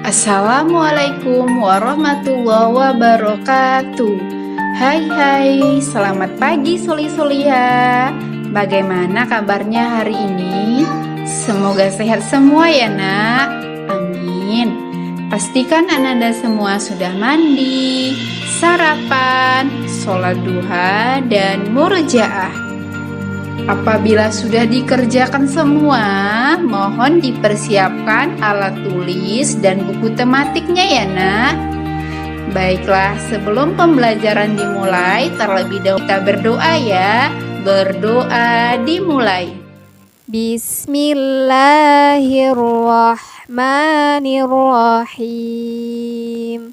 Assalamualaikum warahmatullahi wabarakatuh. Hai, selamat pagi Soli-Soliha. Bagaimana kabarnya hari ini? Semoga sehat semua ya nak. Amin. Pastikan ananda semua sudah mandi, sarapan, sholat duha, dan murojaah. Apabila sudah dikerjakan semua, mohon dipersiapkan alat tulis dan buku tematiknya ya nak. Baiklah, sebelum pembelajaran dimulai, terlebih dahulu kita berdoa ya. Berdoa dimulai. Bismillahirrahmanirrahim.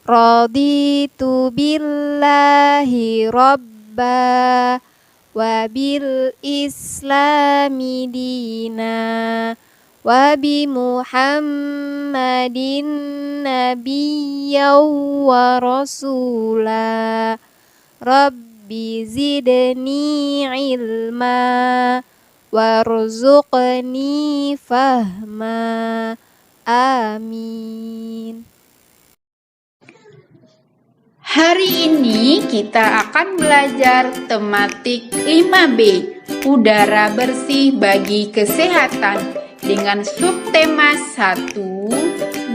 Raditu billahi rabba wa bil islami dina wa bi muhammadin nabiyyan wa rasula rabbi zidni ilma warzuqni fahma amin. Hari ini kita akan belajar tematik 5B, udara bersih bagi kesehatan, dengan subtema 1,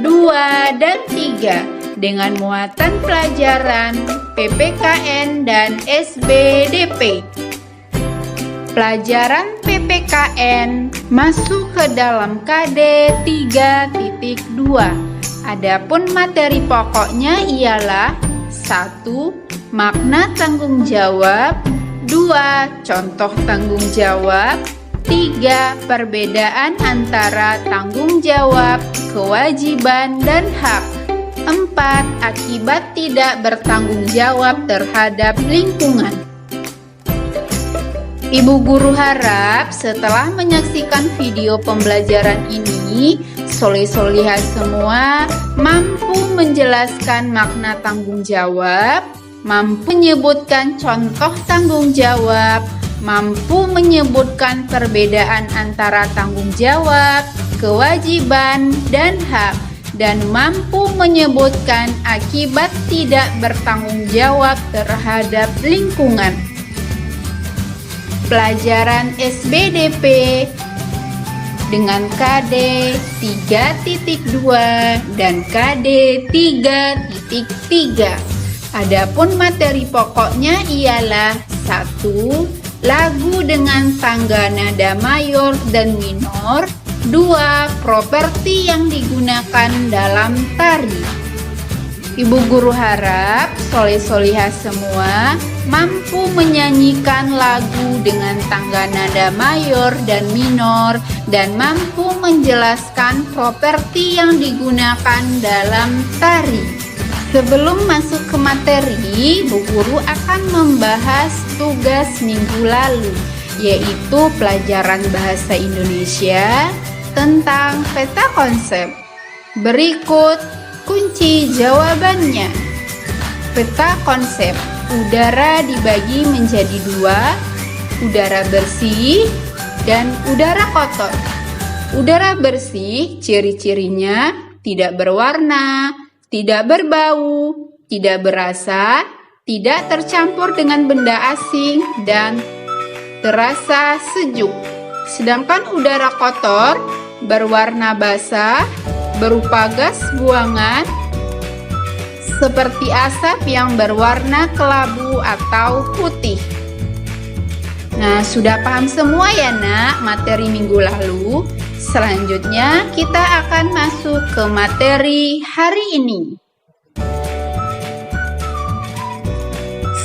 2, dan 3 dengan muatan pelajaran PPKN dan SBDP. Pelajaran PPKN masuk ke dalam KD 3.2. Adapun materi pokoknya ialah 1. Makna tanggung jawab. 2. Contoh tanggung jawab. 3. Perbedaan antara tanggung jawab, kewajiban, dan hak. 4. Akibat tidak bertanggung jawab terhadap lingkungan. Ibu guru harap setelah menyaksikan video pembelajaran ini, Soli-Soliha semua mampu menjelaskan makna tanggung jawab, mampu menyebutkan contoh tanggung jawab, mampu menyebutkan perbedaan antara tanggung jawab, kewajiban, dan hak, dan mampu menyebutkan akibat tidak bertanggung jawab terhadap lingkungan. Pelajaran SBDP dengan KD 3.2 dan KD 3.3. Adapun materi pokoknya ialah 1. Lagu dengan tangga nada mayor dan minor. 2. Properti yang digunakan dalam tari. Ibu guru harap Soli-Soliha semua mampu menyanyikan lagu dengan tangga nada mayor dan minor dan mampu menjelaskan properti yang digunakan dalam tari. Sebelum masuk ke materi, Bu Guru akan membahas tugas minggu lalu, yaitu pelajaran bahasa Indonesia tentang peta konsep. Berikut kunci jawabannya. Peta konsep. Udara dibagi menjadi 2, udara bersih dan udara kotor. Udara bersih ciri-cirinya tidak berwarna, tidak berbau, tidak berasa, tidak tercampur dengan benda asing, dan terasa sejuk. Sedangkan udara kotor berwarna basah, berupa gas buangan, seperti asap yang berwarna kelabu atau putih. Nah, sudah paham semua ya nak materi minggu lalu? Selanjutnya kita akan masuk ke materi hari ini.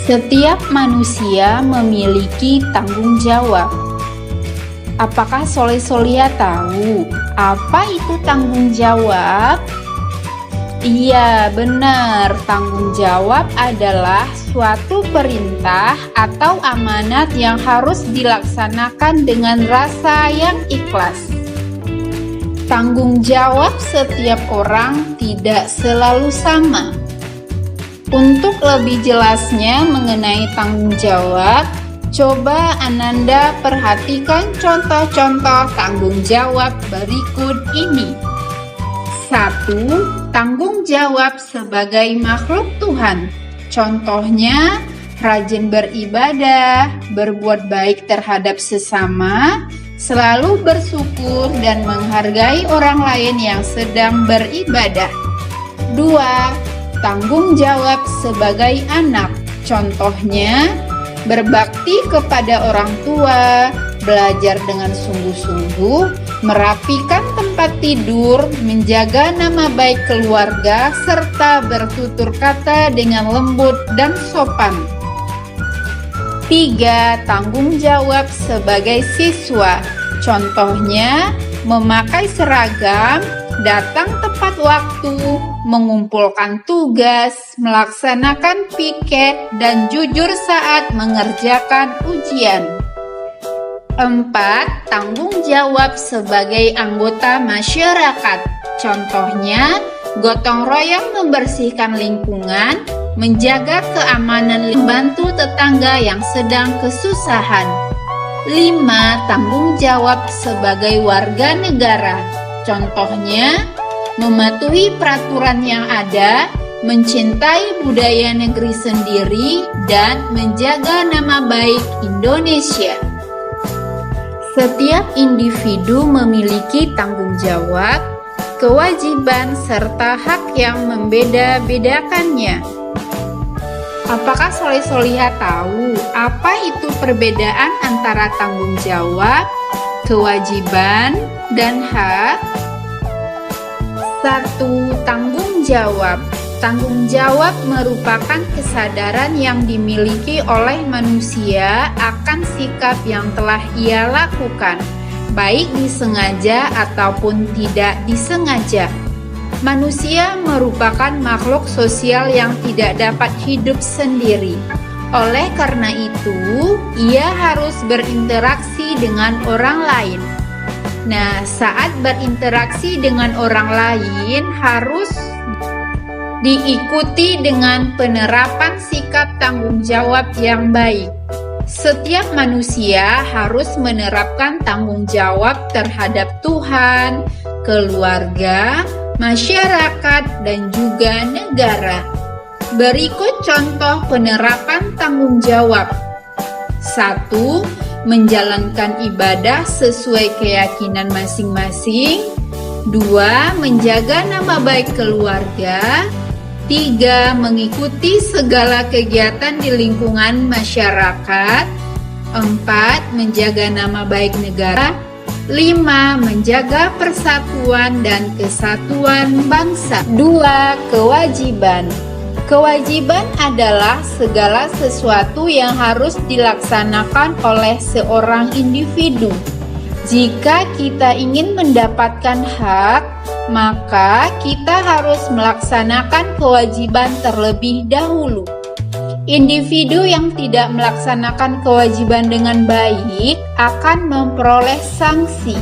Setiap manusia memiliki tanggung jawab. Apakah Soli-Soliha tahu apa itu tanggung jawab? Iya, benar. Tanggung jawab adalah suatu perintah atau amanat yang harus dilaksanakan dengan rasa yang ikhlas. Tanggung jawab setiap orang tidak selalu sama. Untuk lebih jelasnya mengenai tanggung jawab, coba Ananda perhatikan contoh-contoh tanggung jawab berikut ini. 1. Tanggung jawab sebagai makhluk Tuhan. Contohnya, rajin beribadah, berbuat baik terhadap sesama, selalu bersyukur dan menghargai orang lain yang sedang beribadah. 2. Tanggung jawab sebagai anak. Contohnya, berbakti kepada orang tua, belajar dengan sungguh-sungguh, merapikan tempat tidur, menjaga nama baik keluarga, serta bertutur kata dengan lembut dan sopan. 3. Tanggung jawab sebagai siswa. Contohnya, memakai seragam, datang tepat waktu, mengumpulkan tugas, melaksanakan piket, dan jujur saat mengerjakan ujian. 4. Tanggung jawab sebagai anggota masyarakat. Contohnya, gotong royong membersihkan lingkungan, menjaga keamanan, membantu tetangga yang sedang kesusahan. 5. Tanggung jawab sebagai warga negara. Contohnya, mematuhi peraturan yang ada, mencintai budaya negeri sendiri, dan menjaga nama baik Indonesia. Setiap individu memiliki tanggung jawab, kewajiban, serta hak yang membeda-bedakannya. Apakah Soleh-Solihah tahu apa itu perbedaan antara tanggung jawab, kewajiban, dan hak? 1. Tanggung jawab. Tanggung jawab merupakan kesadaran yang dimiliki oleh manusia akan sikap yang telah ia lakukan, baik disengaja ataupun tidak disengaja. Manusia merupakan makhluk sosial yang tidak dapat hidup sendiri. Oleh karena itu, ia harus berinteraksi dengan orang lain. Nah, saat berinteraksi dengan orang lain harus diikuti dengan penerapan sikap tanggung jawab yang baik. Setiap manusia harus menerapkan tanggung jawab terhadap Tuhan, keluarga, masyarakat, dan juga negara. Berikut contoh penerapan tanggung jawab. 1. Menjalankan ibadah sesuai keyakinan masing-masing. 2. Menjaga nama baik keluarga. 3. Mengikuti segala kegiatan di lingkungan masyarakat. 4. Menjaga nama baik negara. 5. Menjaga persatuan dan kesatuan bangsa. 2. Kewajiban. Kewajiban adalah segala sesuatu yang harus dilaksanakan oleh seorang individu. Jika kita ingin mendapatkan hak, maka kita harus melaksanakan kewajiban terlebih dahulu. Individu yang tidak melaksanakan kewajiban dengan baik akan memperoleh sanksi.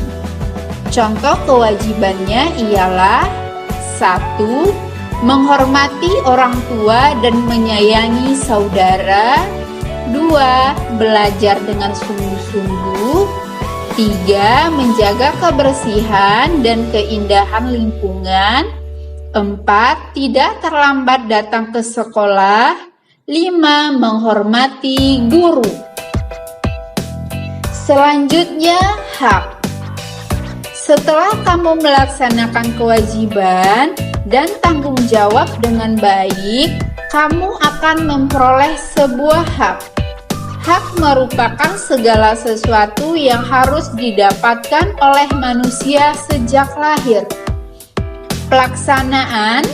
Contoh kewajibannya ialah 1. Menghormati orang tua dan menyayangi saudara. 2. Belajar dengan sungguh-sungguh. 3. Menjaga kebersihan dan keindahan lingkungan. 4. Tidak terlambat datang ke sekolah. 5. Menghormati guru. Selanjutnya, hak. Setelah kamu melaksanakan kewajiban dan tanggung jawab dengan baik, kamu akan memperoleh sebuah hak. Hak merupakan segala sesuatu yang harus didapatkan oleh manusia sejak lahir. Pelaksanaan,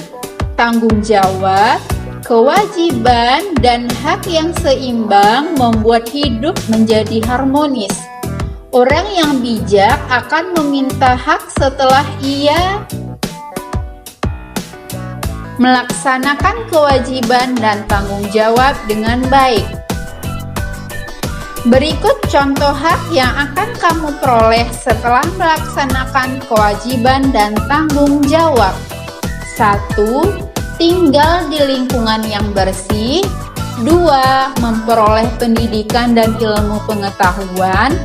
tanggung jawab, kewajiban, dan hak yang seimbang membuat hidup menjadi harmonis. Orang yang bijak akan meminta hak setelah ia melaksanakan kewajiban dan tanggung jawab dengan baik. Berikut contoh hak yang akan kamu peroleh setelah melaksanakan kewajiban dan tanggung jawab. 1. Tinggal di lingkungan yang bersih. 2. Memperoleh pendidikan dan ilmu pengetahuan.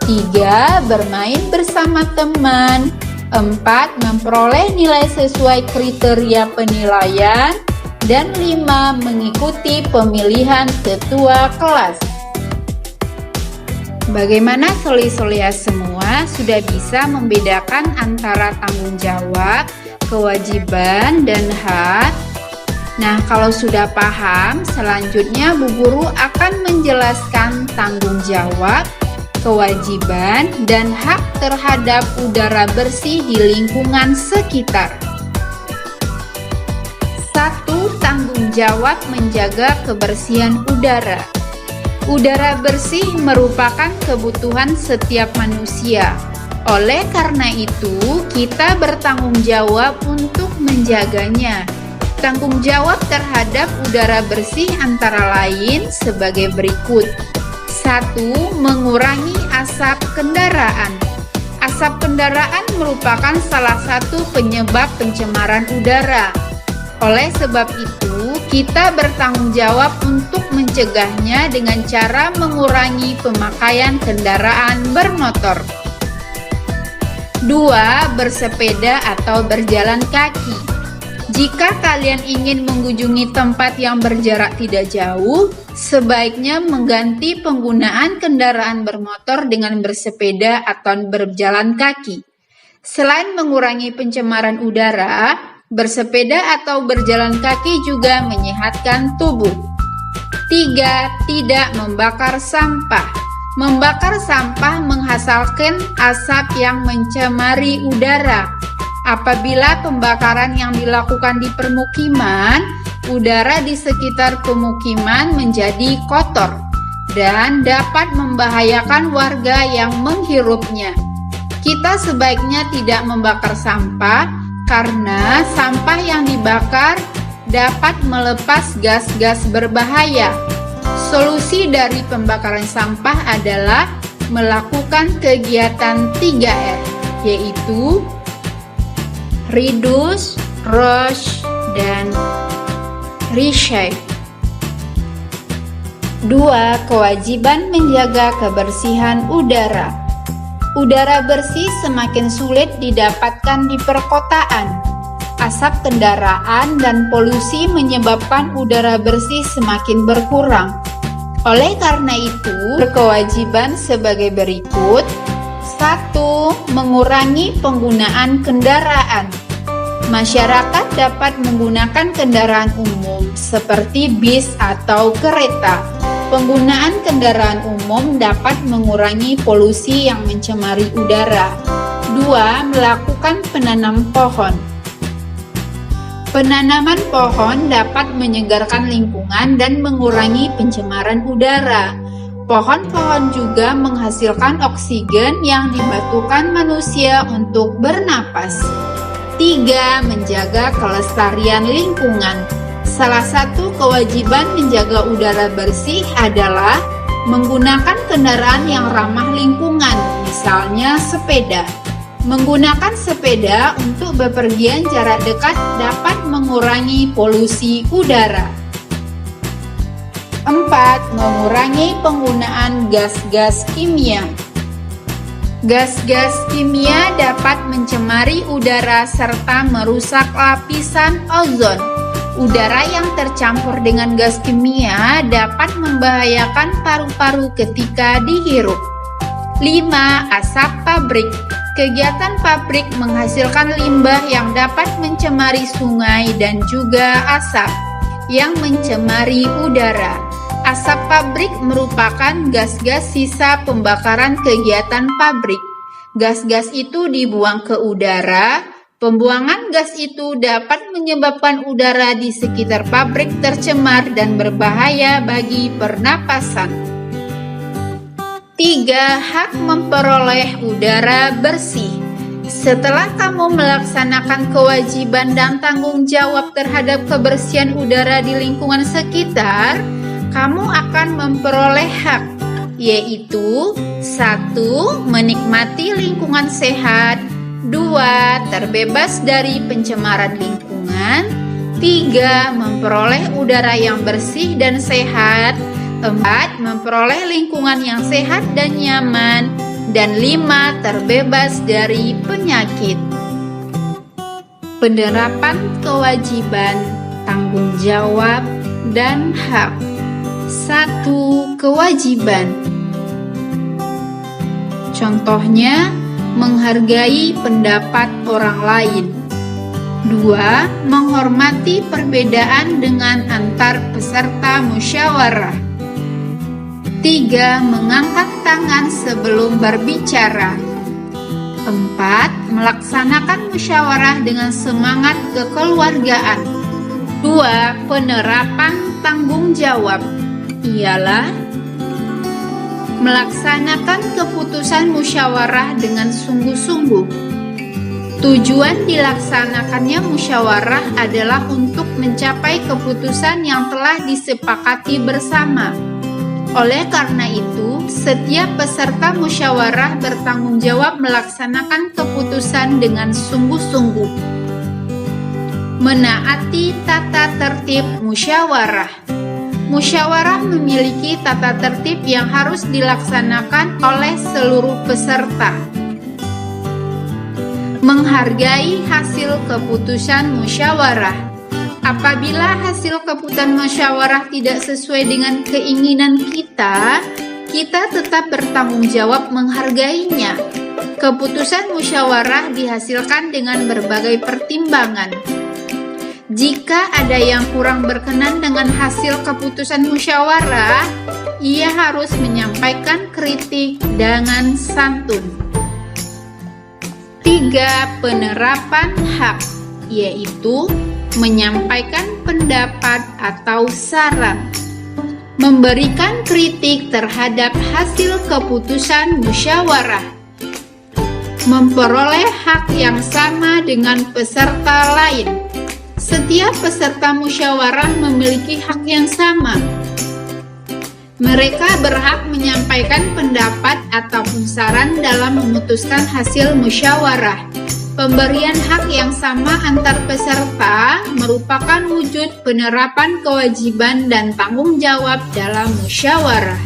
3. Bermain bersama teman. 4. Memperoleh nilai sesuai kriteria penilaian. Dan 5. Mengikuti pemilihan ketua kelas. Bagaimana soli-solia semua sudah bisa membedakan antara tanggung jawab, kewajiban, dan hak? Nah, kalau sudah paham, selanjutnya Bu Guru akan menjelaskan tanggung jawab, kewajiban, dan hak terhadap udara bersih di lingkungan sekitar. 1. Tanggung jawab menjaga kebersihan udara. Udara bersih merupakan kebutuhan setiap manusia. Oleh karena itu, kita bertanggung jawab untuk menjaganya. Tanggung jawab terhadap udara bersih antara lain sebagai berikut. 1. Mengurangi asap kendaraan. Asap kendaraan merupakan salah satu penyebab pencemaran udara. Oleh sebab itu, kita bertanggung jawab untuk mencegahnya dengan cara mengurangi pemakaian kendaraan bermotor. 2. Bersepeda atau berjalan kaki. Jika kalian ingin mengunjungi tempat yang berjarak tidak jauh, sebaiknya mengganti penggunaan kendaraan bermotor dengan bersepeda atau berjalan kaki. Selain mengurangi pencemaran udara, bersepeda atau berjalan kaki juga menyehatkan tubuh. 3. Tidak membakar sampah. Membakar sampah menghasilkan asap yang mencemari udara. Apabila pembakaran yang dilakukan di permukiman, udara di sekitar pemukiman menjadi kotor dan dapat membahayakan warga yang menghirupnya. Kita sebaiknya tidak membakar sampah karena sampah yang dibakar dapat melepas gas-gas berbahaya. Solusi dari pembakaran sampah adalah melakukan kegiatan 3R, yaitu reduce, reuse, dan reshape. 2. Kewajiban menjaga kebersihan udara. Udara bersih semakin sulit didapatkan di perkotaan. Asap kendaraan dan polusi menyebabkan udara bersih semakin berkurang. Oleh karena itu, berkewajiban sebagai berikut. 1. Mengurangi penggunaan kendaraan. Masyarakat dapat menggunakan kendaraan umum seperti bis atau kereta. Penggunaan kendaraan umum dapat mengurangi polusi yang mencemari udara. 2. Melakukan penanam pohon. Penanaman pohon dapat menyegarkan lingkungan dan mengurangi pencemaran udara. Pohon-pohon juga menghasilkan oksigen yang dibutuhkan manusia untuk bernapas. 3. Menjaga kelestarian lingkungan. Salah satu kewajiban menjaga udara bersih adalah menggunakan kendaraan yang ramah lingkungan, misalnya sepeda. Menggunakan sepeda untuk bepergian jarak dekat dapat mengurangi polusi udara. 4. Mengurangi penggunaan gas-gas kimia. Gas-gas kimia dapat mencemari udara serta merusak lapisan ozon. Udara yang tercampur dengan gas kimia dapat membahayakan paru-paru ketika dihirup. 5. Asap pabrik. Kegiatan pabrik menghasilkan limbah yang dapat mencemari sungai dan juga asap yang mencemari udara. Asap pabrik merupakan gas-gas sisa pembakaran kegiatan pabrik. Gas-gas itu dibuang ke udara. Pembuangan gas itu dapat menyebabkan udara di sekitar pabrik tercemar dan berbahaya bagi pernapasan. 3. Hak memperoleh udara bersih. Setelah kamu melaksanakan kewajiban dan tanggung jawab terhadap kebersihan udara di lingkungan sekitar, kamu akan memperoleh hak, yaitu 1. Menikmati lingkungan sehat. 2. Terbebas dari pencemaran lingkungan. 3. Memperoleh udara yang bersih dan sehat. 4. Memperoleh lingkungan yang sehat dan nyaman. Dan 5. Terbebas dari penyakit. Penerapan kewajiban, tanggung jawab, dan hak. 1. Kewajiban. Contohnya, menghargai pendapat orang lain. 2. Menghormati perbedaan dengan antar peserta musyawarah. 3. Mengangkat tangan sebelum berbicara. 4. Melaksanakan musyawarah dengan semangat kekeluargaan. 2. Penerapan tanggung jawab ialah melaksanakan keputusan musyawarah dengan sungguh-sungguh. Tujuan dilaksanakannya musyawarah adalah untuk mencapai keputusan yang telah disepakati bersama. Oleh karena itu, setiap peserta musyawarah bertanggung jawab melaksanakan keputusan dengan sungguh-sungguh. Menaati tata tertib musyawarah. Musyawarah memiliki tata tertib yang harus dilaksanakan oleh seluruh peserta. Menghargai hasil keputusan musyawarah. Apabila hasil keputusan musyawarah tidak sesuai dengan keinginan kita tetap bertanggung jawab menghargainya. Keputusan musyawarah dihasilkan dengan berbagai pertimbangan. Jika ada yang kurang berkenan dengan hasil keputusan musyawarah, ia harus menyampaikan kritik dengan santun. 3. Penerapan hak, yaitu menyampaikan pendapat atau saran. Memberikan kritik terhadap hasil keputusan musyawarah. Memperoleh hak yang sama dengan peserta lain. Setiap peserta musyawarah memiliki hak yang sama. Mereka berhak menyampaikan pendapat ataupun saran dalam memutuskan hasil musyawarah. Pemberian hak yang sama antar peserta merupakan wujud penerapan kewajiban dan tanggung jawab dalam musyawarah.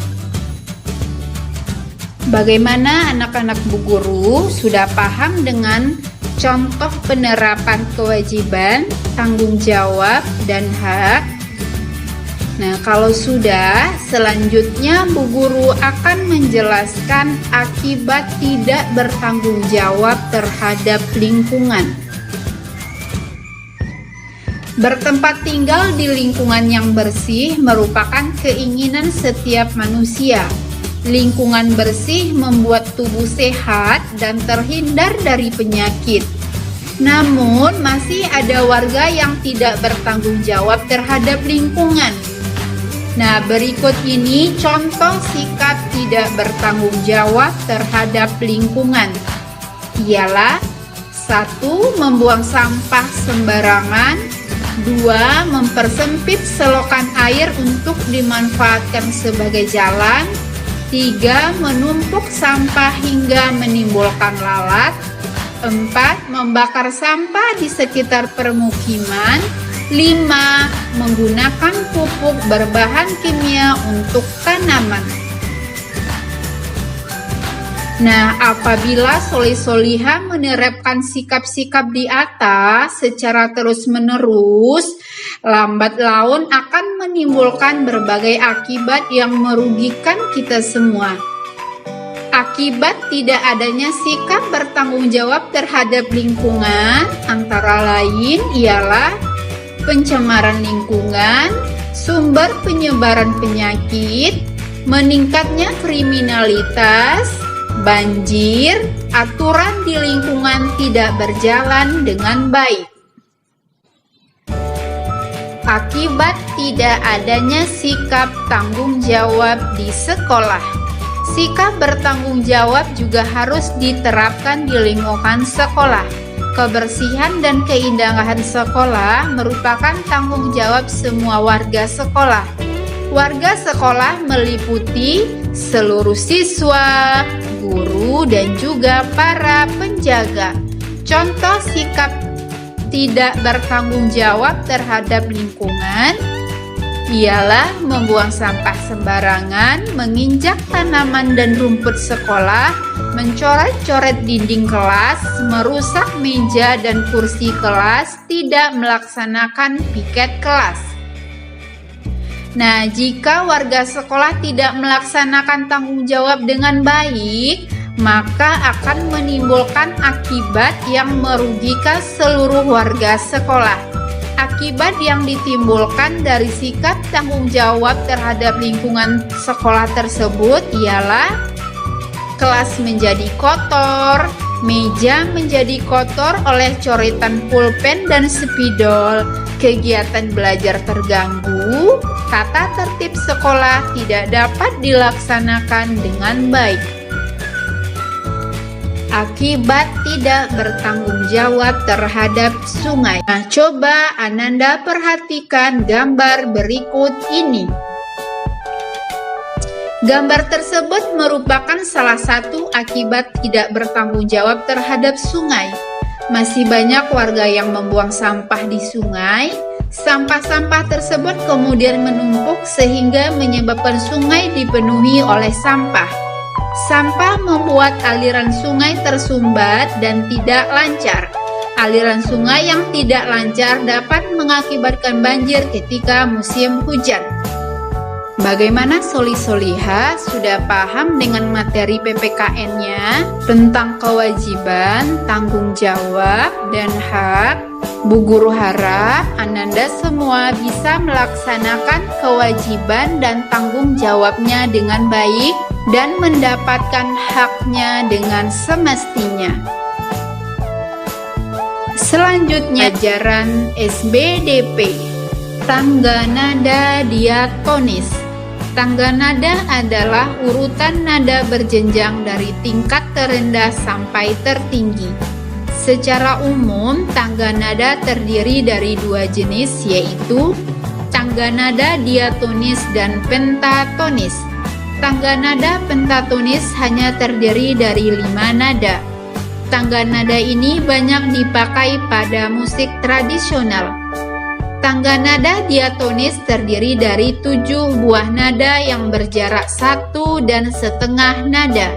Bagaimana anak-anak Bu Guru sudah paham dengan contoh penerapan kewajiban, tanggung jawab, dan hak? Nah, kalau sudah, selanjutnya Bu Guru akan menjelaskan akibat tidak bertanggung jawab terhadap lingkungan. Bertempat tinggal di lingkungan yang bersih merupakan keinginan setiap manusia. Lingkungan bersih membuat tubuh sehat dan terhindar dari penyakit. Namun, masih ada warga yang tidak bertanggung jawab terhadap lingkungan. Nah, berikut ini contoh sikap tidak bertanggung jawab terhadap lingkungan. Ialah 1. Membuang sampah sembarangan. 2. Mempersempit selokan air untuk dimanfaatkan sebagai jalan. 3. Menumpuk sampah hingga menimbulkan lalat. 4. Membakar sampah di sekitar permukiman. 5. Menggunakan pupuk berbahan kimia untuk tanaman. Nah, apabila solih-solihah menerapkan sikap-sikap di atas secara terus-menerus, lambat laun akan menimbulkan berbagai akibat yang merugikan kita semua. Akibat tidak adanya sikap bertanggung jawab terhadap lingkungan antara lain ialah pencemaran lingkungan, sumber penyebaran penyakit, meningkatnya kriminalitas, banjir, aturan di lingkungan tidak berjalan dengan baik. Akibat tidak adanya sikap tanggung jawab di sekolah. Sikap bertanggung jawab juga harus diterapkan di lingkungan sekolah. Kebersihan dan keindahan sekolah merupakan tanggung jawab semua warga sekolah. Warga sekolah meliputi seluruh siswa, guru, dan juga para penjaga. Contoh sikap tidak bertanggung jawab terhadap lingkungan ialah membuang sampah sembarangan, menginjak tanaman dan rumput sekolah, mencoret-coret dinding kelas, merusak meja dan kursi kelas, tidak melaksanakan piket kelas. Nah, jika warga sekolah tidak melaksanakan tanggung jawab dengan baik, maka akan menimbulkan akibat yang merugikan seluruh warga sekolah. Akibat yang ditimbulkan dari sikap tanggung jawab terhadap lingkungan sekolah tersebut ialah kelas menjadi kotor, meja menjadi kotor oleh coretan pulpen dan spidol, kegiatan belajar terganggu, tata tertib sekolah tidak dapat dilaksanakan dengan baik. Akibat tidak bertanggung jawab terhadap sungai. Nah, coba Ananda perhatikan gambar berikut ini. Gambar tersebut merupakan salah satu akibat tidak bertanggung jawab terhadap sungai. Masih banyak warga yang membuang sampah di sungai. Sampah-sampah tersebut kemudian menumpuk sehingga menyebabkan sungai dipenuhi oleh sampah. Sampah membuat aliran sungai tersumbat dan tidak lancar. Aliran sungai yang tidak lancar dapat mengakibatkan banjir ketika musim hujan. Bagaimana Soli-Soliha sudah paham dengan materi PPKN-nya tentang kewajiban, tanggung jawab, dan hak? Bu Guru harap Ananda semua bisa melaksanakan kewajiban dan tanggung jawabnya dengan baik dan mendapatkan haknya dengan semestinya. Selanjutnya, ajaran SBDP, tangga nada diatonis. Tangga nada adalah urutan nada berjenjang dari tingkat terendah sampai tertinggi. Secara umum, tangga nada terdiri dari dua jenis, yaitu tangga nada diatonis dan pentatonis. Tangga nada pentatonis hanya terdiri dari 5 nada. Tangga nada ini banyak dipakai pada musik tradisional. Tangga nada diatonis terdiri dari 7 buah nada yang berjarak 1,5 nada.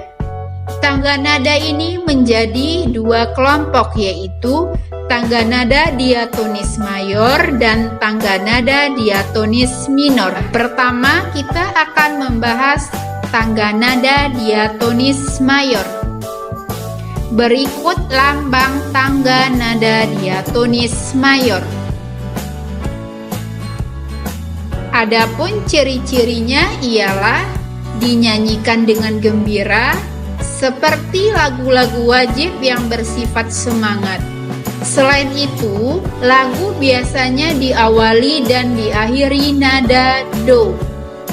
Tangga nada ini menjadi 2 kelompok, yaitu tangga nada diatonis mayor dan tangga nada diatonis minor. Pertama, kita akan membahas tangga nada diatonis mayor. Berikut lambang tangga nada diatonis mayor. Adapun ciri-cirinya ialah dinyanyikan dengan gembira, seperti lagu-lagu wajib yang bersifat semangat. Selain itu, lagu biasanya diawali dan diakhiri nada do.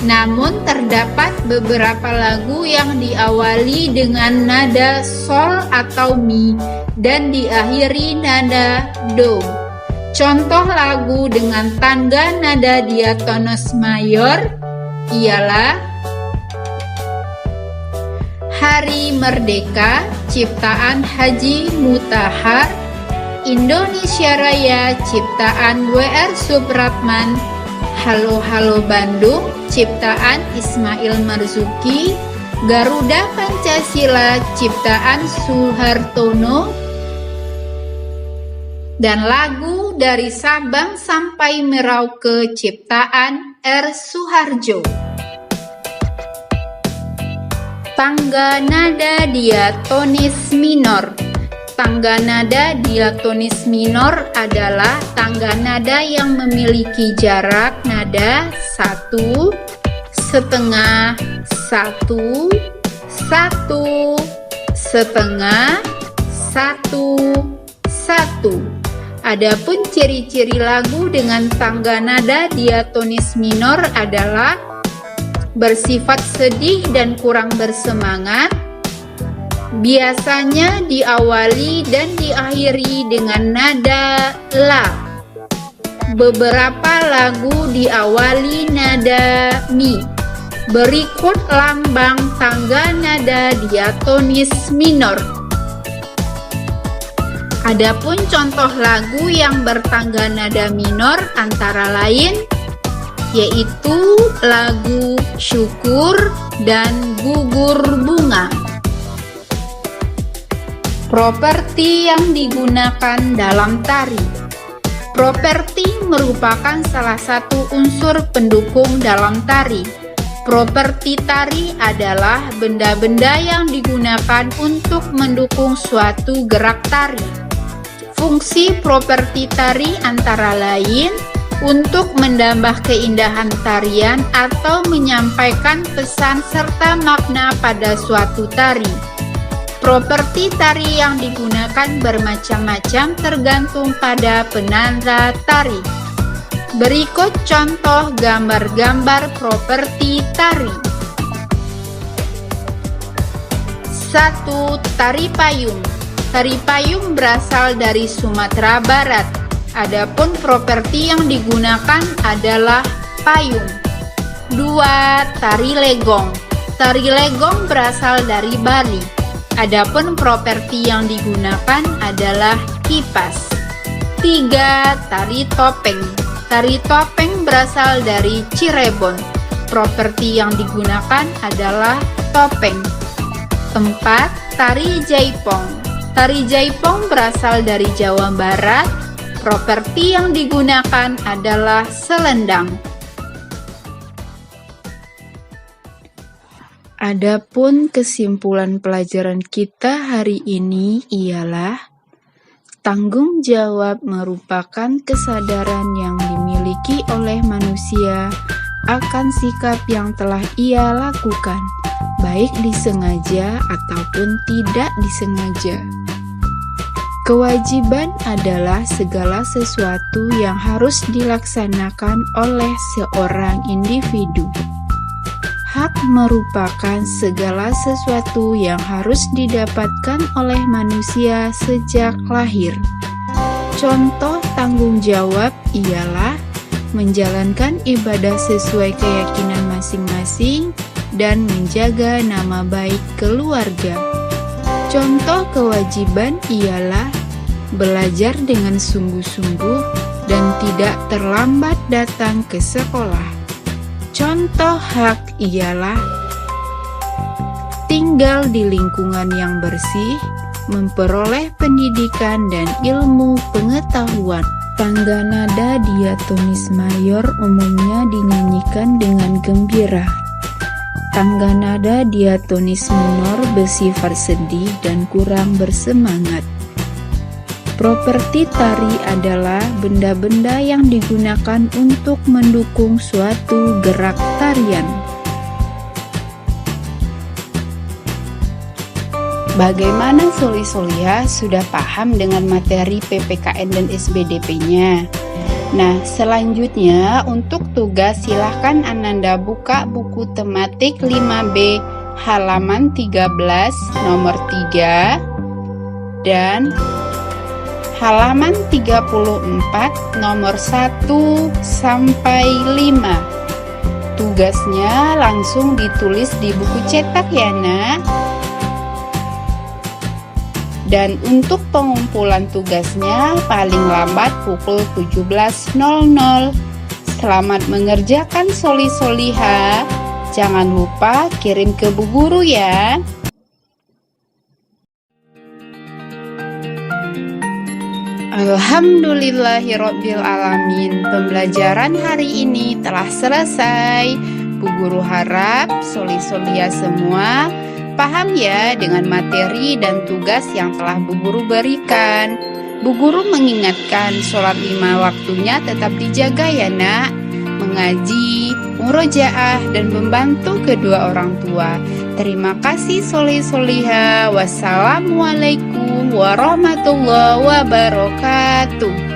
Namun terdapat beberapa lagu yang diawali dengan nada sol atau mi dan diakhiri nada do. Contoh lagu dengan tangga nada diatonis mayor ialah Hari Merdeka ciptaan Haji Mutahar, Indonesia Raya ciptaan W.R. Supratman, Halo Halo Bandung ciptaan Ismail Marzuki, Garuda Pancasila ciptaan Soehartono, dan lagu Dari Sabang sampai Merauke ciptaan R. Suharjo. Tangga nada diatonis minor. Tangga nada diatonis minor adalah tangga nada yang memiliki jarak nada 1, setengah, 1, 1, setengah, 1, 1. Adapun ciri-ciri lagu dengan tangga nada diatonis minor adalah bersifat sedih dan kurang bersemangat, biasanya diawali dan diakhiri dengan nada la. Beberapa lagu diawali nada mi. Berikut lambang tangga nada diatonis minor. Adapun contoh lagu yang bertangga nada minor antara lain yaitu lagu Syukur dan Gugur Bunga. Properti yang digunakan dalam tari. Properti merupakan salah satu unsur pendukung dalam tari. Properti tari adalah benda-benda yang digunakan untuk mendukung suatu gerak tari. Fungsi properti tari antara lain untuk menambah keindahan tarian atau menyampaikan pesan serta makna pada suatu tari. Properti tari yang digunakan bermacam-macam tergantung pada penanda tari. Berikut contoh gambar-gambar properti tari. 1. Tari payung. Tari payung berasal dari Sumatera Barat. Adapun properti yang digunakan adalah payung. 2. Tari legong. Tari legong berasal dari Bali. Adapun properti yang digunakan adalah kipas. 3. Tari topeng. Tari topeng berasal dari Cirebon. Properti yang digunakan adalah topeng. 4. Tari jaipong. Tari jaipong berasal dari Jawa Barat. Properti yang digunakan adalah selendang. Adapun kesimpulan pelajaran kita hari ini ialah tanggung jawab merupakan kesadaran yang dimiliki oleh manusia akan sikap yang telah ia lakukan, baik disengaja ataupun tidak disengaja. Kewajiban adalah segala sesuatu yang harus dilaksanakan oleh seorang individu. Hak merupakan segala sesuatu yang harus didapatkan oleh manusia sejak lahir. Contoh tanggung jawab ialah menjalankan ibadah sesuai keyakinan masing-masing dan menjaga nama baik keluarga. Contoh kewajiban ialah belajar dengan sungguh-sungguh dan tidak terlambat datang ke sekolah. Contoh hak ialah tinggal di lingkungan yang bersih, memperoleh pendidikan dan ilmu pengetahuan. Tangga nada diatonis mayor umumnya dinyanyikan dengan gembira. Tangga nada diatonis minor bersifat sedih dan kurang bersemangat. Properti tari adalah benda-benda yang digunakan untuk mendukung suatu gerak tarian. Bagaimana Soli-Soliha sudah paham dengan materi PPKN dan SBDP-nya? Nah, selanjutnya untuk tugas silahkan Ananda buka buku tematik 5B halaman 13 nomor 3 dan halaman 34 nomor 1 sampai 5. Tugasnya langsung ditulis di buku cetak ya nak. Dan untuk pengumpulan tugasnya paling lambat pukul 17.00. Selamat mengerjakan Soli-Soliha. Jangan lupa kirim ke Bu Guru ya. Alhamdulillahirabbil alamin. Pembelajaran hari ini telah selesai. Bu Guru harap Soli-Soliha semua paham ya dengan materi dan tugas yang telah Bu Guru berikan. Bu Guru mengingatkan sholat 5 waktunya tetap dijaga ya nak. Mengaji, murojaah dan membantu kedua orang tua. Terima kasih Soli-Soliha. Wassalamualaikum warahmatullahi wabarakatuh.